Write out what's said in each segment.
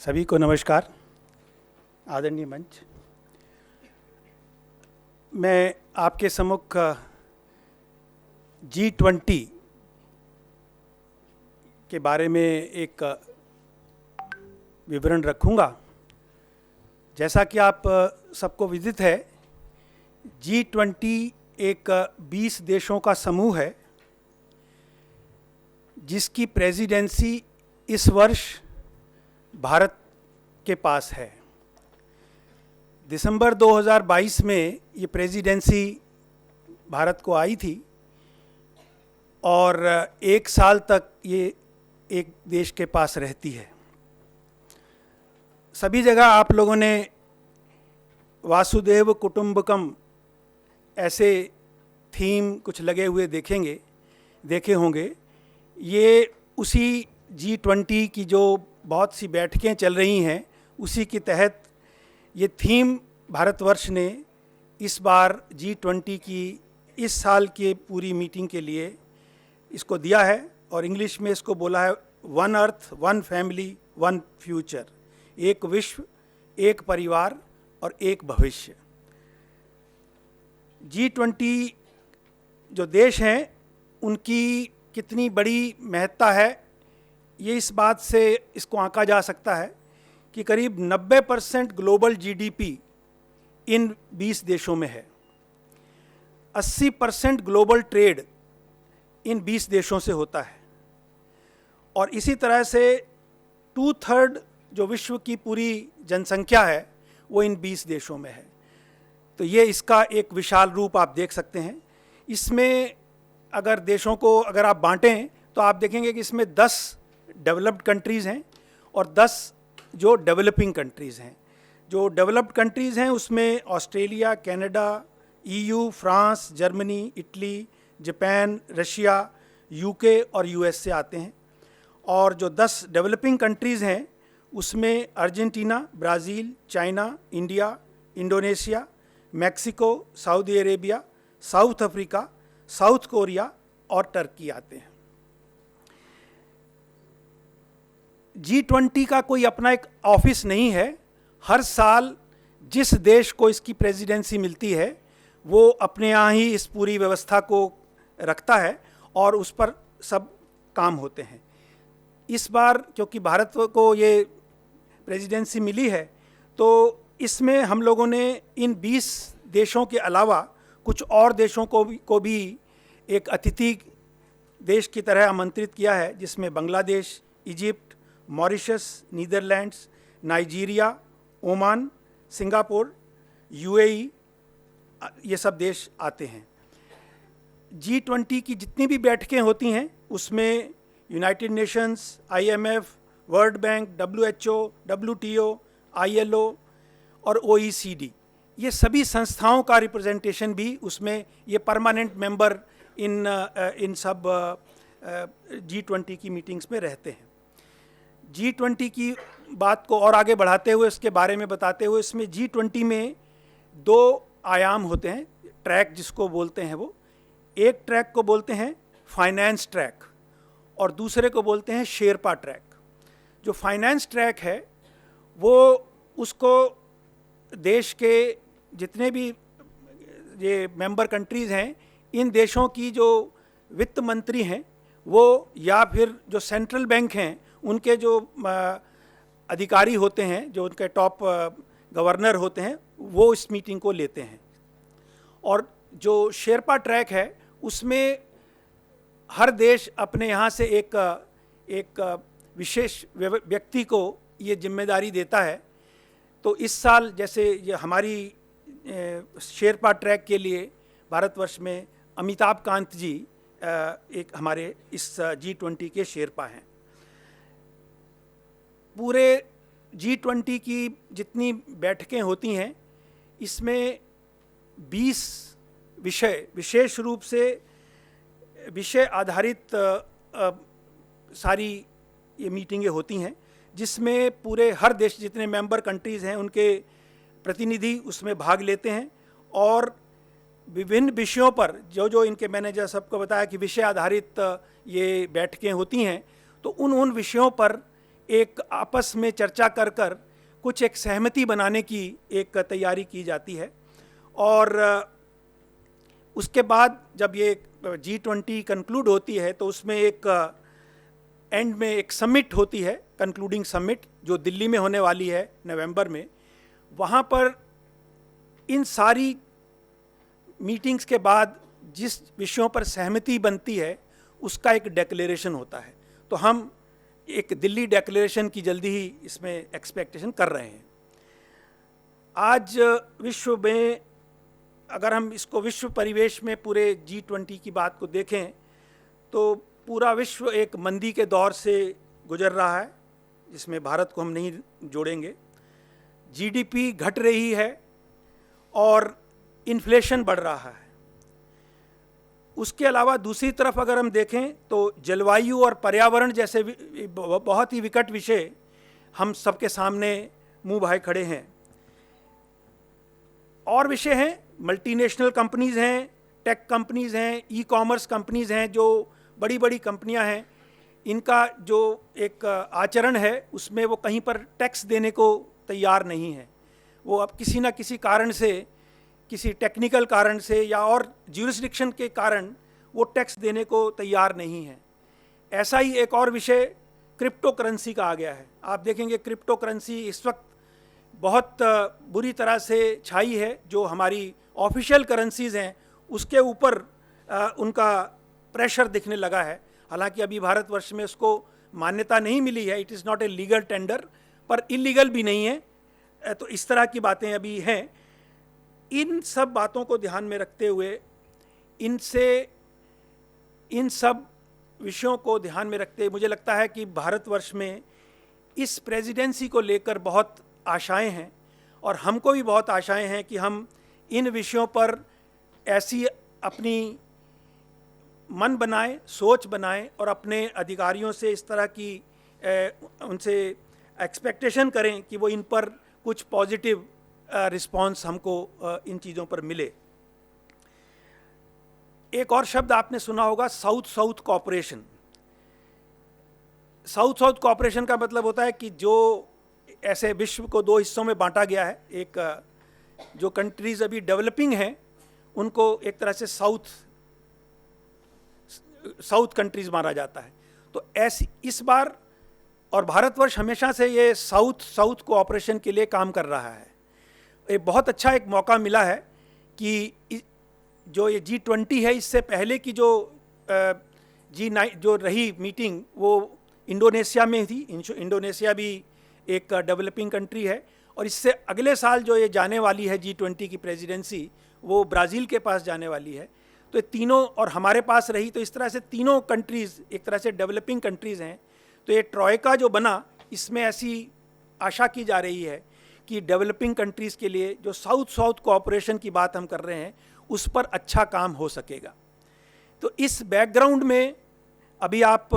सभी को नमस्कार। आदरणीय मंच, मैं आपके सम्मुख G20 के बारे में एक विवरण रखूंगा। जैसा कि आप सबको विदित है, G20 एक 20 देशों का समूह है जिसकी प्रेसिडेंसी इस वर्ष भारत के पास है। दिसंबर 2022 में ये प्रेसिडेंसी भारत को आई थी और एक साल तक ये एक देश के पास रहती है। सभी जगह आप लोगों ने वासुदेव कुटुंबकम ऐसे थीम कुछ लगे हुए देखे होंगे। ये उसी G20 की जो बहुत सी बैठकें चल रही हैं, उसी के तहत ये थीम भारतवर्ष ने इस बार G20 की इस साल के पूरी मीटिंग के लिए इसको दिया है और इंग्लिश में इसको बोला है one earth one family one future, एक विश्व एक परिवार और एक भविष्य। G20 जो देश हैं उनकी कितनी बड़ी महत्ता है, ये इस बात से इसको आंका जा सकता है कि करीब 90% ग्लोबल जीडीपी इन 20 देशों में है। 80% ग्लोबल ट्रेड इन 20 देशों से होता है और इसी तरह से 2/3 जो विश्व की पूरी जनसंख्या है वो इन 20 देशों में है। तो ये इसका एक विशाल रूप आप देख सकते हैं। इसमें अगर देशों को अगर आप बांटें तो आप देखेंगे कि इसमें 10 डेवलप्ड कंट्रीज़ हैं और 10 जो डेवलपिंग कंट्रीज़ हैं। जो डेवलप्ड कंट्रीज़ हैं उसमें Australia, Canada, EU, France, Germany, Italy, Japan, Russia, UK और US से आते हैं। और जो 10 डेवलपिंग कंट्रीज़ हैं उसमें Argentina, Brazil, China, India, Indonesia, Mexico, Saudi Arabia, south Africa, south Korea और टर्की आते हैं। G20 का कोई अपना एक ऑफिस नहीं है। हर साल जिस देश को इसकी प्रेसिडेंसी मिलती है वो अपने यहाँ ही इस पूरी व्यवस्था को रखता है और उस पर सब काम होते हैं। इस बार क्योंकि भारत को ये प्रेसिडेंसी मिली है तो इसमें हम लोगों ने इन 20 देशों के अलावा कुछ और देशों को भी एक अतिथि देश की तरह आमंत्रित किया है, जिसमें Bangladesh, Egypt, Mauritius, Netherlands, Nigeria, Oman, Singapore, UAE ये सब देश आते हैं। G20 की जितनी भी बैठकें होती हैं उसमें United Nations, IMF, world bank, WHO, WTO, ILO और OECD ये सभी संस्थाओं का रिप्रेजेंटेशन भी उसमें ये परमानेंट मेंबर इन सब G20 की मीटिंग्स में रहते हैं। G20 की बात को और आगे बढ़ाते हुए इसके बारे में बताते हुए इसमें G20 में 2 आयाम होते हैं, ट्रैक जिसको बोलते हैं वो। एक ट्रैक को बोलते हैं फाइनेंस ट्रैक और दूसरे को बोलते हैं शेरपा ट्रैक। जो फाइनेंस ट्रैक है वो उसको देश के जितने भी ये मेंबर कंट्रीज़ हैं, इन देशों की जो वित्त मंत्री हैं वो या फिर जो सेंट्रल बैंक हैं उनके जो अधिकारी होते हैं, जो उनके टॉप गवर्नर होते हैं, वो इस मीटिंग को लेते हैं। और जो शेरपा ट्रैक है उसमें हर देश अपने यहाँ से एक विशेष व्यक्ति को ये जिम्मेदारी देता है। तो इस साल जैसे ये हमारी शेरपा ट्रैक के लिए भारतवर्ष में अमिताभ कांत जी एक हमारे इस G20 के शेरपा हैं। पूरे G20 की जितनी बैठकें होती हैं इसमें 20 विषय, विशेष रूप से विषय आधारित सारी ये मीटिंगें होती हैं, जिसमें पूरे हर देश जितने मेंबर कंट्रीज़ हैं उनके प्रतिनिधि उसमें भाग लेते हैं और विभिन्न विषयों पर जो इनके मैनेजर सबको बताया कि विषय आधारित ये बैठकें होती हैं, तो उन विषयों पर एक आपस में चर्चा कर कर कुछ एक सहमति बनाने की एक तैयारी की जाती है। और उसके बाद जब ये G20 कंक्लूड होती है तो उसमें एक एंड में एक समिट होती है, कंक्लूडिंग समिट, जो दिल्ली में होने वाली है नवंबर में। वहाँ पर इन सारी मीटिंग्स के बाद जिस विषयों पर सहमति बनती है उसका एक डेक्लेरेशन होता है। तो हम एक दिल्ली डेक्लेरेशन की जल्दी ही इसमें एक्सपेक्टेशन कर रहे हैं। आज विश्व में अगर हम इसको विश्व परिवेश में पूरे G20 की बात को देखें तो पूरा विश्व एक मंदी के दौर से गुजर रहा है, जिसमें भारत को हम नहीं जोड़ेंगे। जीडीपी घट रही है और इन्फ्लेशन बढ़ रहा है। उसके अलावा दूसरी तरफ अगर हम देखें तो जलवायु और पर्यावरण जैसे बहुत ही विकट विषय हम सबके सामने मुंह भाए खड़े हैं। और विषय हैं, मल्टीनेशनल कंपनीज हैं, टेक कंपनीज हैं, ई कॉमर्स कंपनीज हैं, जो बड़ी बड़ी कंपनियां हैं। इनका जो एक आचरण है उसमें वो कहीं पर टैक्स देने को तैयार नहीं है। वो अब किसी न किसी कारण से, किसी टेक्निकल कारण से या और ज्यूरिसडिक्शन के कारण वो टैक्स देने को तैयार नहीं है। ऐसा ही एक और विषय क्रिप्टो करेंसी का आ गया है। आप देखेंगे क्रिप्टो करेंसी इस वक्त बहुत बुरी तरह से छाई है। जो हमारी ऑफिशियल करेंसीज हैं उसके ऊपर उनका प्रेशर दिखने लगा है। हालांकि अभी भारतवर्ष में उसको मान्यता नहीं मिली है, it is not a legal tender, पर इलीगल भी नहीं है। तो इस तरह की बातें अभी हैं। इन सब बातों को ध्यान में रखते हुए, इन सब विषयों को ध्यान में रखते हुए मुझे लगता है कि भारतवर्ष में इस प्रेसिडेंसी को लेकर बहुत आशाएं हैं और हमको भी बहुत आशाएं हैं कि हम इन विषयों पर ऐसी अपनी मन बनाएं, सोच बनाएं और अपने अधिकारियों से इस तरह की उनसे एक्सपेक्टेशन करें कि वो इन पर कुछ पॉजिटिव रिस्पांस हमको इन चीज़ों पर मिले। एक और शब्द आपने सुना होगा, south south cooperation. South south cooperation का मतलब होता है कि जो ऐसे विश्व को दो हिस्सों में बांटा गया है, एक जो कंट्रीज अभी डेवलपिंग हैं उनको एक तरह से साउथ कंट्रीज माना जाता है। तो ऐसी इस बार, और भारतवर्ष हमेशा से ये साउथ साउथ कोऑपरेशन के लिए काम कर रहा है। एक बहुत अच्छा एक मौका मिला है कि जो ये G20 है, इससे पहले की जो G9 जो रही मीटिंग वो इंडोनेशिया में थी। इंडोनेशिया भी एक डेवलपिंग कंट्री है। और इससे अगले साल जो ये जाने वाली है G20 की प्रेसिडेंसी, वो ब्राज़ील के पास जाने वाली है। तो ये तीनों और हमारे पास रही, तो इस तरह से तीनों कंट्रीज़ एक तरह से डेवलपिंग कंट्रीज़ हैं। तो ये ट्रॉयका जो बना, इसमें ऐसी आशा की जा रही है कि डेवलपिंग कंट्रीज़ के लिए जो साउथ साउथ कोऑपरेशन की बात हम कर रहे हैं उस पर अच्छा काम हो सकेगा। तो इस बैकग्राउंड में अभी आप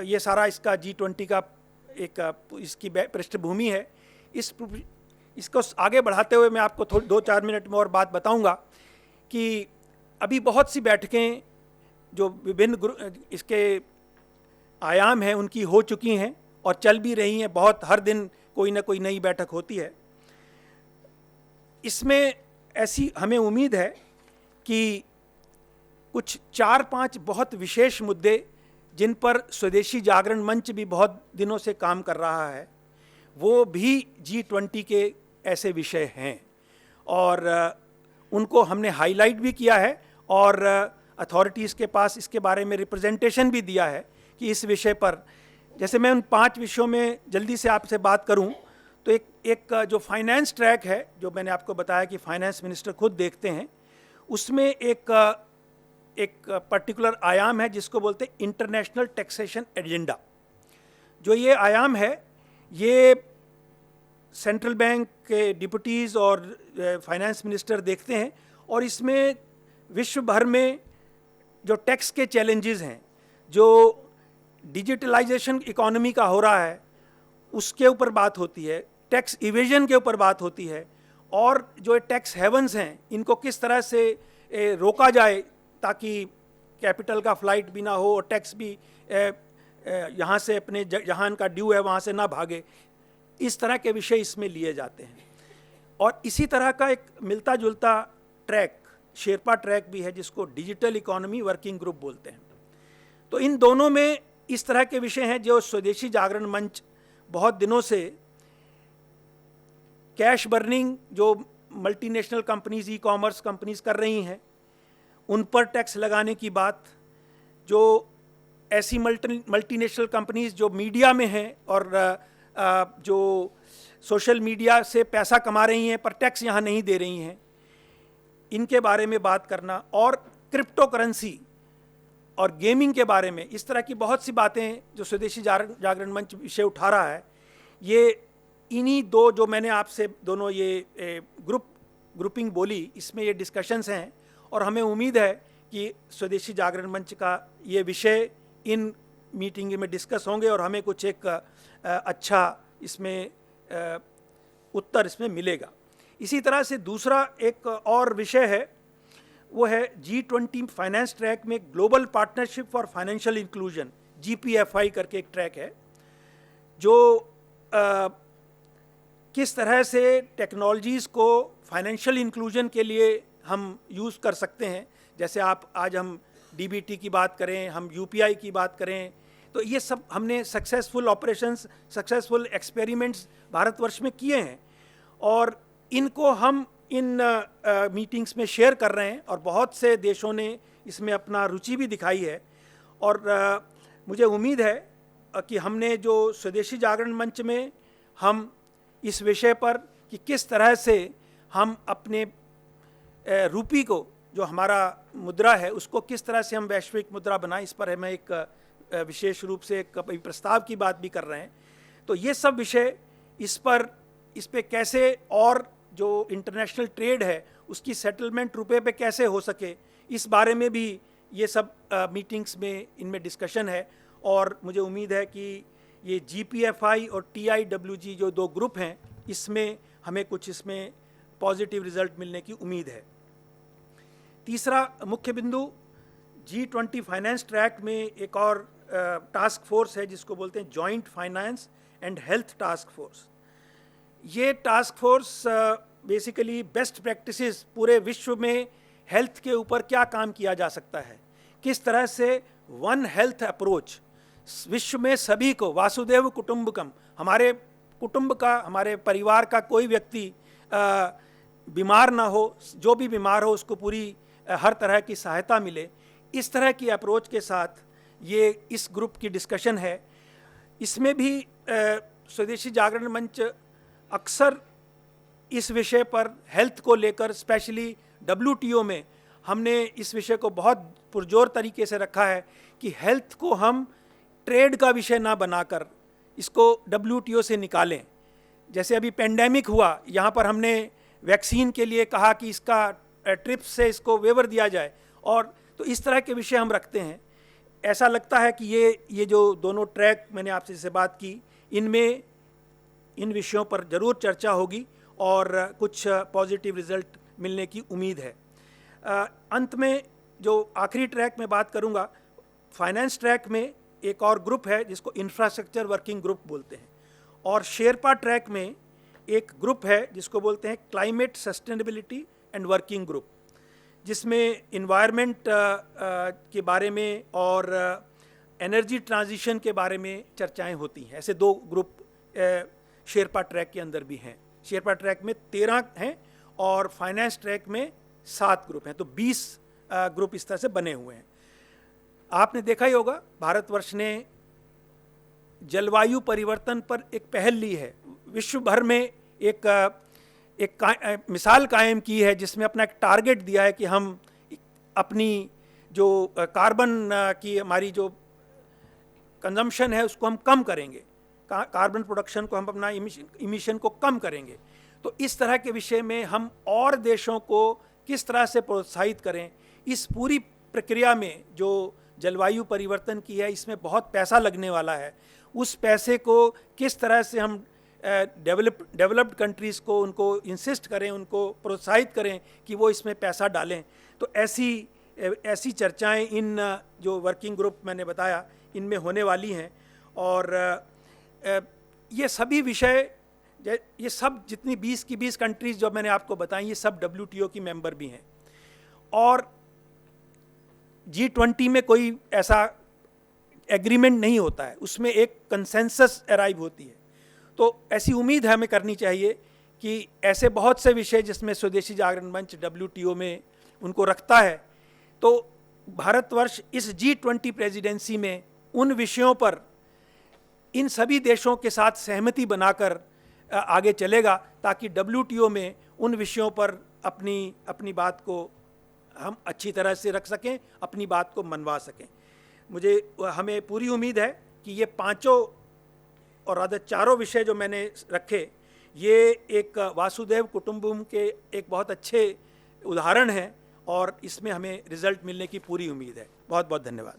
ये सारा इसका G20 का एक इसकी पृष्ठभूमि है। इसको आगे बढ़ाते हुए मैं आपको 2-4 मिनट में और बात बताऊंगा कि अभी बहुत सी बैठकें जो विभिन्न इसके आयाम हैं उनकी हो चुकी हैं और चल भी रही हैं। बहुत हर दिन कोई ना कोई नई बैठक होती है। इसमें ऐसी हमें उम्मीद है कि कुछ 4-5 बहुत विशेष मुद्दे जिन पर स्वदेशी जागरण मंच भी बहुत दिनों से काम कर रहा है, वो भी G20 के ऐसे विषय हैं और उनको हमने हाईलाइट भी किया है और अथॉरिटीज़ के पास इसके बारे में रिप्रेजेंटेशन भी दिया है कि इस विषय पर, जैसे मैं उन 5 विषयों में जल्दी से आपसे बात करूं तो एक जो फाइनेंस ट्रैक है, जो मैंने आपको बताया कि फाइनेंस मिनिस्टर खुद देखते हैं, उसमें एक पर्टिकुलर आयाम है जिसको बोलते हैं इंटरनेशनल टैक्सेशन एजेंडा। जो ये आयाम है ये सेंट्रल बैंक के डिप्यूटीज़ और फाइनेंस मिनिस्टर देखते हैं और इसमें विश्व भर में जो टैक्स के चैलेंजेस हैं, जो डिजिटलाइजेशन इकोनॉमी का हो रहा है उसके ऊपर बात होती है, टैक्स इवेजन के ऊपर बात होती है और जो टैक्स हेवन्स हैं इनको किस तरह से रोका जाए ताकि कैपिटल का फ्लाइट भी ना हो और टैक्स भी यहाँ से अपने जहाँ इनका ड्यू है वहाँ से ना भागे, इस तरह के विषय इसमें लिए जाते हैं। और इसी तरह का एक मिलता जुलता ट्रैक शेरपा ट्रैक भी है जिसको डिजिटल इकोनॉमी वर्किंग ग्रुप बोलते हैं। तो इन दोनों में इस तरह के विषय हैं जो स्वदेशी जागरण मंच बहुत दिनों से कैश बर्निंग जो multinational companies, e commerce companies कर रही हैं, उन पर टैक्स लगाने की बात, जो ऐसी मल्टीनेशनल कंपनीज जो मीडिया में हैं और जो सोशल मीडिया से पैसा कमा रही हैं पर टैक्स यहाँ नहीं दे रही हैं, इनके बारे में बात करना, और क्रिप्टो करेंसी और गेमिंग के बारे में, इस तरह की बहुत सी बातें जो स्वदेशी जागरण मंच विषय उठा रहा है। ये इन्हीं दो जो मैंने आपसे दोनों ये ग्रुपिंग बोली, इसमें ये डिस्कशंस हैं और हमें उम्मीद है कि स्वदेशी जागरण मंच का ये विषय इन मीटिंग में डिस्कस होंगे और हमें कुछ एक अच्छा इसमें उत्तर इसमें मिलेगा। इसी तरह से दूसरा एक और विषय है, वो है G20 फाइनेंस ट्रैक में global partnership for financial inclusion, GPFI करके एक ट्रैक है, जो किस तरह से टेक्नोलॉजीज़ को फाइनेंशियल इंक्लूजन के लिए हम यूज़ कर सकते हैं। जैसे आज हम DBT की बात करें, हम UPI की बात करें, तो ये सब हमने successful operations, successful experiments Bharatvarsh में किए हैं और इनको हम इन मीटिंग्स में शेयर कर रहे हैं और बहुत से देशों ने इसमें अपना रुचि भी दिखाई है। और मुझे उम्मीद है कि हमने जो स्वदेशी जागरण मंच में हम इस विषय पर कि किस तरह से हम अपने रूपी को, जो हमारा मुद्रा है, उसको किस तरह से हम वैश्विक मुद्रा बनाएं, इस पर हमें एक विशेष रूप से एक प्रस्ताव की बात भी कर रहे हैं। तो ये सब विषय इस पे कैसे, और जो इंटरनेशनल ट्रेड है उसकी सेटलमेंट रुपए पे कैसे हो सके, इस बारे में भी ये सब मीटिंग्स में इनमें डिस्कशन है। और मुझे उम्मीद है कि ये GPFI और TIWG जो दो ग्रुप हैं, इसमें हमें कुछ इसमें पॉजिटिव रिजल्ट मिलने की उम्मीद है। तीसरा मुख्य बिंदु, G20 फाइनेंस ट्रैक में एक और टास्क फोर्स है जिसको बोलते हैं joint finance and health task force. ये task force basically best practices पूरे विश्व में हेल्थ के ऊपर क्या काम किया जा सकता है, किस तरह से वन हेल्थ अप्रोच विश्व में सभी को, वासुदेव कुटुंबकम, हमारे कुटुंब का, हमारे परिवार का कोई व्यक्ति बीमार ना हो, जो भी बीमार हो उसको पूरी हर तरह की सहायता मिले, इस तरह की अप्रोच के साथ ये इस ग्रुप की डिस्कशन है। इसमें भी स्वदेशी जागरण मंच अक्सर इस विषय पर हेल्थ को लेकर, स्पेशली WTO में हमने इस विषय को बहुत पुरजोर तरीके से रखा है कि हेल्थ को हम ट्रेड का विषय ना बनाकर इसको WTO से निकालें। जैसे अभी पेंडेमिक हुआ, यहाँ पर हमने वैक्सीन के लिए कहा कि इसका ट्रिप्स से इसको वेवर दिया जाए, और तो इस तरह के विषय हम रखते हैं। ऐसा लगता है कि ये जो दोनों ट्रैक मैंने आपसे जैसे बात की, इनमें इन विषयों पर ज़रूर चर्चा होगी और कुछ पॉजिटिव रिजल्ट मिलने की उम्मीद है। अंत में जो आखिरी ट्रैक में बात करूंगा, फाइनेंस ट्रैक में एक और ग्रुप है जिसको इंफ्रास्ट्रक्चर वर्किंग ग्रुप बोलते हैं, और शेरपा ट्रैक में एक ग्रुप है जिसको बोलते हैं climate sustainability and working group, जिसमें इन्वायरमेंट के बारे में और एनर्जी ट्रांजिशन के बारे में चर्चाएं होती हैं। ऐसे दो ग्रुप शेरपा ट्रैक के अंदर भी हैं। शेरपा ट्रैक में 13 हैं और फाइनेंस ट्रैक में 7 ग्रुप हैं, तो 20 ग्रुप इस तरह से बने हुए हैं। आपने देखा ही होगा, भारतवर्ष ने जलवायु परिवर्तन पर एक पहल ली है, विश्व भर में एक मिसाल कायम की है, जिसमें अपना एक टारगेट दिया है कि हम अपनी जो कार्बन की हमारी जो कंजम्पशन है उसको हम कम करेंगे, कार्बन प्रोडक्शन को हम अपना इमिशन को कम करेंगे। तो इस तरह के विषय में हम और देशों को किस तरह से प्रोत्साहित करें, इस पूरी प्रक्रिया में जो जलवायु परिवर्तन की है इसमें बहुत पैसा लगने वाला है, उस पैसे को किस तरह से हम डेवलप्ड कंट्रीज़ को उनको इंसिस्ट करें, उनको प्रोत्साहित करें कि वो इसमें पैसा डालें। तो ऐसी चर्चाएं इन जो वर्किंग ग्रुप मैंने बताया, इनमें होने वाली हैं। और ये सभी विषय, ये सब जितनी 20 की 20 कंट्रीज़ जो मैंने आपको बताई, ये सब WTO की मेंबर भी हैं। और G20 में कोई ऐसा एग्रीमेंट नहीं होता है, उसमें एक कंसेंसस अराइव होती है। तो ऐसी उम्मीद हमें करनी चाहिए कि ऐसे बहुत से विषय जिसमें स्वदेशी जागरण मंच WTO में उनको रखता है, तो भारतवर्ष इस G20 प्रेसिडेंसी में उन विषयों पर इन सभी देशों के साथ सहमति बनाकर आगे चलेगा, ताकि WTO में उन विषयों पर अपनी बात को हम अच्छी तरह से रख सकें, अपनी बात को मनवा सकें। हमें पूरी उम्मीद है कि ये पांचों और रादर चारों विषय जो मैंने रखे, ये एक वासुदेव कुटुंबकम के एक बहुत अच्छे उदाहरण हैं और इसमें हमें रिजल्ट मिलने की पूरी उम्मीद है। बहुत बहुत धन्यवाद।